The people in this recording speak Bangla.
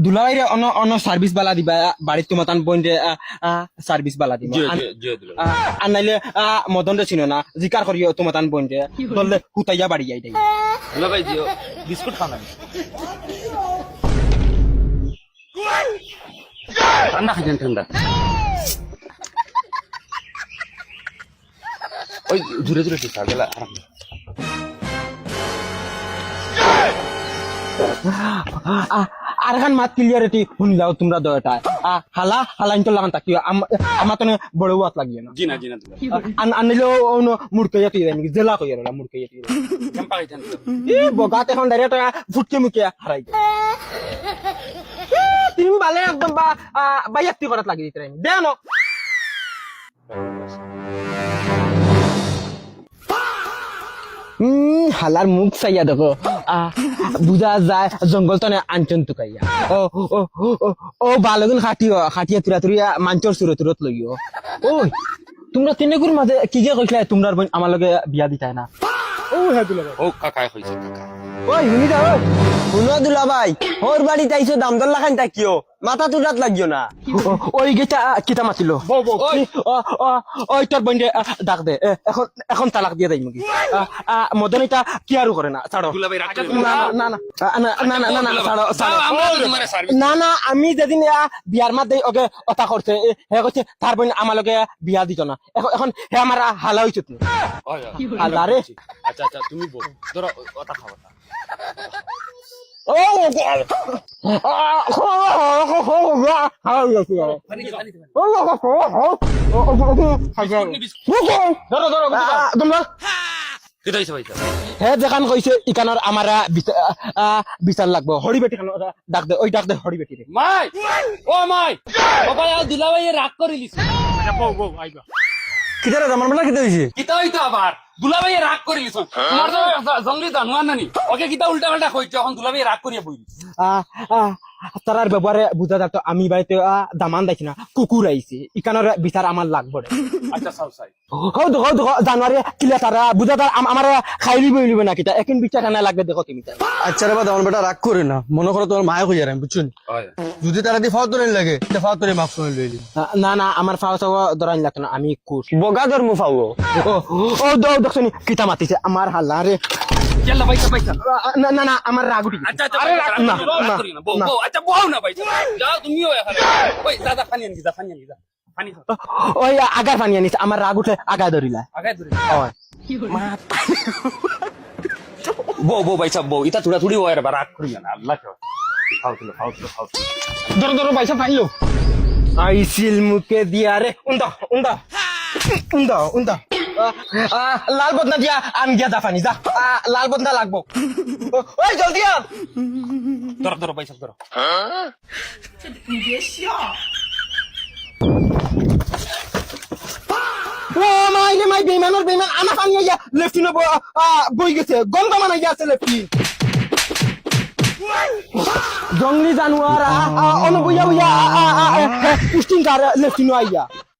দুলাভাইরে অন সার্ভিস বালা দিবা বাড়ির তোমার বোনরে সার্ভিস বালা দিবা আর নাইলে মদন রে চিনো না জিকার করিও তোমার বোনরে বললে হুতাইয়া বাড়ি যাই দুলাভাই দিও বিস্কুট খানা ঠান্ডা খাইছেন ঠান্ডা ওই জুড়ে জুড়ে ঠিক থাকে আরাম আর খান মাত ক্লিয়ারিটি শুনলাও তোমরা দয়টা হালা হালাইন তো লাগান তাকিও আমার তো বড় ওয়াত লাগিয়ে না জিনা জিনা আনিলেও মুড়কাইয়া তুই নাকি জেলা কইয়া রলা মুড়কাইয়া তুই কেমন পাইছেন বগাতে এখন ডাইরেক্ট ফুটকে মুখে হারাই তুমি ভালে একদম বাইয়াক্তি করাত লাগি দিতে দেও না হালার মুখ চাইয়া দেখো বুঝা যায় জঙ্গল তো আঞ্চন টুকাইয়া ও বালগুন খাটিয়া তুরা তুরিয়া মাঞ্চর সুরত লইও ওই তোমরা তিনেগুর মাঝে কি যে কইলা তোমরা আমার লগে বিয়া দিতাই না ও হ্যাঁ দুলা ও কাকা কইছে কাকা ওই শুনি যাও শুনো দুলা ভাই ওর বাড়ি তাইছো দাম দর লাখান তাকিও মাথা তুলাত লাগিও না ওই গেটা কিতা মাতিল ওই তোর বন্ধে ডাক দে এখন তালাক দিয়ে দেই মুগি মদন এটা কি আরো করে না ছাড়ো দুলাভাই রাখ না না না না না না ছাড়ো না না আমি যেদিন বিয়ার মাঝে ওকে অতা করছে হে কইছে তার বোন আমার লগে বিয়া দিত না এখন হে আমার হালা হইছে তুমি হালা রে আচ্ছা আচ্ছা তুমি বল ধরো অতা খাওয়া হে যেখান কইছে ইকানোর আমার বিচার লাগবো হরি বেটি খান ডাক দে ওই ডাক দে হরি বেটি রে মাই ও মাই বাবা দুলাভাই রাগ করে লিছে কিতা রে আমার মানে কিতা হইছে কিতা হইতো আবার দুলাভাই রাগ করে লিছ তোমার তো জঙ্গলি জানোয়ার নানি ওকে কিতা উল্টা পাল্টা কইছো এখন দুলাভাই রাগ করিয়া বইলি তারার ব্যবহারে বুঝা যাতো আমি বাড়িতে দামান দেখি না কুকুর আইছে ইকানোর বিচার আমার লাগবে আচ্ছা সাউ সাই জানুয়ারি কিলা তারা বুঝা তার আমার খাইলি বইলিবে না কিতা এখন বিচার কানা লাগবে দেখো তুমি আচ্ছা রে বা দামন বেটা রাগ করে না মনে করো তোমার মায়ে কইয়া রাম বুঝছুন যদি তারা দি ফাও তোরেন লাগে তে ফাও তোরে মাফ করে লইলি না না আমার ফাও চাও ধরাইন লাগতো না আমি কুর বগা ধর্ম ফাও ও দেখছনি কিতা মাতিছে আমার হাল্লা রে চল পয়সা পয়সা না না না আমার রাগুটি আচ্ছা আচ্ছা আরে না না বউ আচ্ছা বউ না পয়সা যাও তুমিও এখানে ওই দাদা পানি আনি যা পানি আনি যা পানি ওই আগার পানি আনিস আমার রাগ উঠে আগা ধরিলা আগে ধরে বউ পয়সা বউ ইতা থুড়া থুড়ি ওয়ার রাগ করি না আল্লাহ খাও ধরো ধরো পয়সা পাইলো আইসিল মুখে দিয়া রে উন্দা লাল বদনা দিয়া আমি গিয়া দাফানি যা লাল বদনা লাগবো ওই জলদি আ ধরো পয়সা ধরো ও মাই বেমান আনা পানি আইয়া লেফটিনো বই গেছে গন্ধ মানা গিয়া আছে লেফটি জঙ্গলি জানোয়ার অনবইয়া পুষ্টিং কার লেফটিনো আইয়া